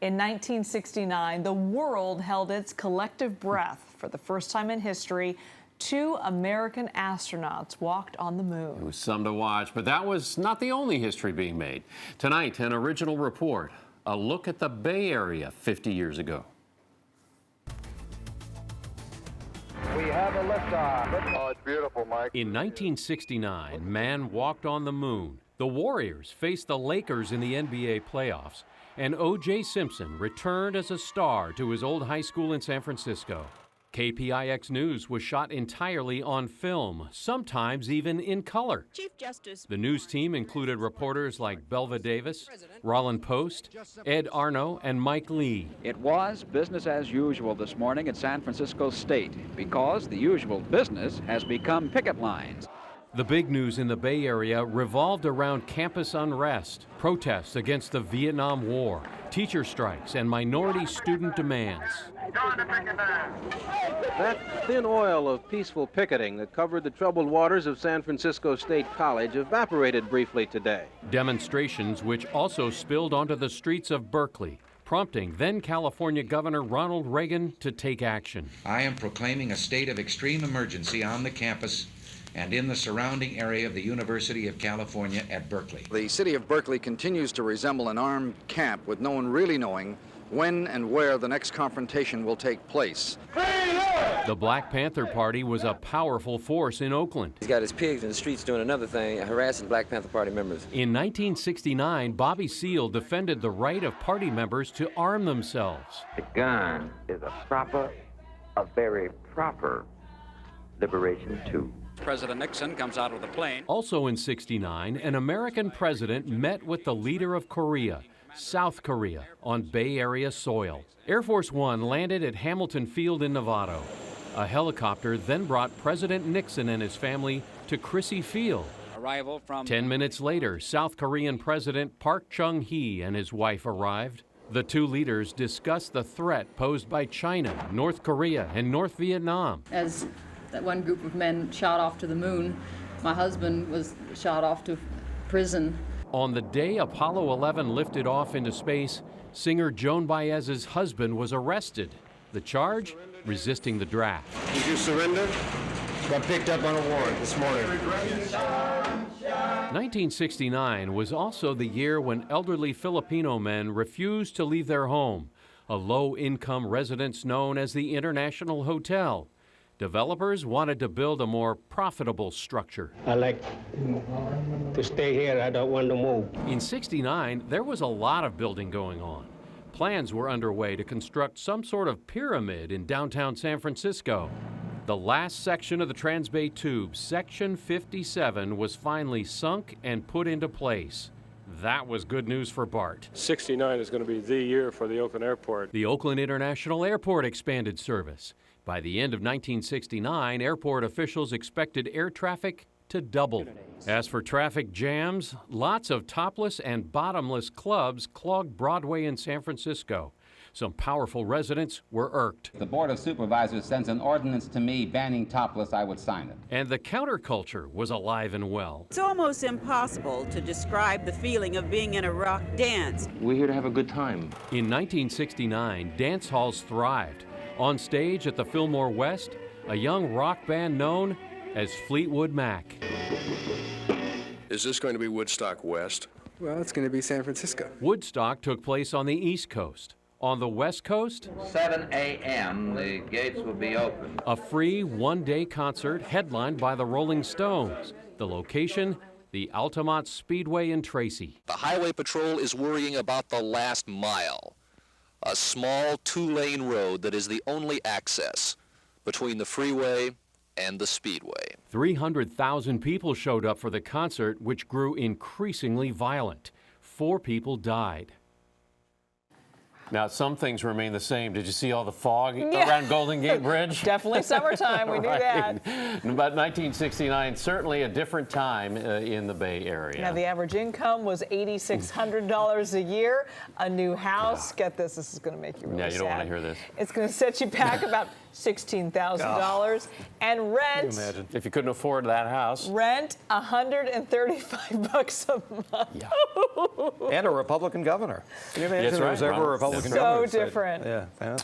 In 1969, the world held its collective breath. For the first time in history, 2 American astronauts walked on the moon. It was some to watch, but that was not the only history being made. Tonight, an original report, a look at the Bay Area 50 years ago. We have a liftoff. Oh, it's beautiful, Mike. In 1969, man walked on the moon. The Warriors faced the Lakers in the NBA playoffs, and O.J. Simpson returned as a star to his old high school in San Francisco. KPIX News was shot entirely on film, sometimes even in color. Chief Justice. The news team included reporters like Belva Davis, Roland Post, Ed Arno, and Mike Lee. It was business as usual this morning at San Francisco State because the usual business has become picket lines. The big news in the Bay Area revolved around campus unrest, protests against the Vietnam War, teacher strikes, and minority student demands. That thin oil of peaceful picketing that covered the troubled waters of San Francisco State College evaporated briefly today. Demonstrations which also spilled onto the streets of Berkeley, prompting then California Governor Ronald Reagan to take action. I am proclaiming a state of extreme emergency on the campus and in the surrounding area of the University of California at Berkeley. The city of Berkeley continues to resemble an armed camp with no one really knowing when and where the next confrontation will take place. The Black Panther Party was a powerful force in Oakland. He's got his pigs in the streets doing another thing, harassing Black Panther Party members. In 1969, Bobby Seale defended the right of party members to arm themselves. The gun is a very proper liberation tool. President Nixon comes out of the plane. Also in '69, an American president met with the leader of Korea, South Korea, on Bay Area soil. Air Force One landed at Hamilton Field in Novato. A helicopter then brought President Nixon and his family to Crissy Field. Arrival from 10 minutes later, South Korean President Park Chung-hee and his wife arrived. The 2 leaders discussed the threat posed by China, North Korea, and North Vietnam. As that one group of men shot off to the moon, my husband was shot off to prison. On the day Apollo 11 lifted off into space, singer Joan Baez's husband was arrested. The charge? Resisting the draft. Did you surrender? Got picked up on a warrant this morning. 1969 was also the year when elderly Filipino men refused to leave their home, a low-income residence known as the International Hotel. Developers wanted to build a more profitable structure. I like to stay here. I don't want to move. In '69, there was a lot of building going on. Plans were underway to construct some sort of pyramid in downtown San Francisco. The last section of the Transbay Tube, Section 57, was finally sunk and put into place. That was good news for Bart. '69 is going to be the year for the Oakland Airport. The Oakland International Airport expanded service. By the end of 1969, airport officials expected air traffic to double. As for traffic jams, lots of topless and bottomless clubs clogged Broadway in San Francisco. Some powerful residents were irked. If the Board of Supervisors sends an ordinance to me banning topless, I would sign it. And the counterculture was alive and well. It's almost impossible to describe the feeling of being in a rock dance. We're here to have a good time. In 1969, dance halls thrived. On stage at the Fillmore West, a young rock band known as Fleetwood Mac. Is this going to be Woodstock West? Well, it's going to be San Francisco. Woodstock took place on the East Coast. On the West Coast, 7 a.m., the gates will be open. A free one-day concert headlined by the Rolling Stones. The location, the Altamont Speedway in Tracy. The Highway Patrol is worrying about the last mile. A small 2-lane road that is the only access between the freeway and the speedway. 300,000 people showed up for the concert, which grew increasingly violent. 4 people died. Now, some things remain the same. Did you see all the fog around Golden Gate Bridge? Definitely summertime, we knew that. But 1969, certainly a different time in the Bay Area. Now, the average income was $8,600 a year. A new house, get this is going to make you really sad. Yeah, you don't want to hear this. It's going to set you back about $16,000. And rent. Can you imagine? If you couldn't afford that house. Rent, $135 a month. Yeah. And a Republican governor. Can you imagine That's there was right, ever a Republican So different. Yeah.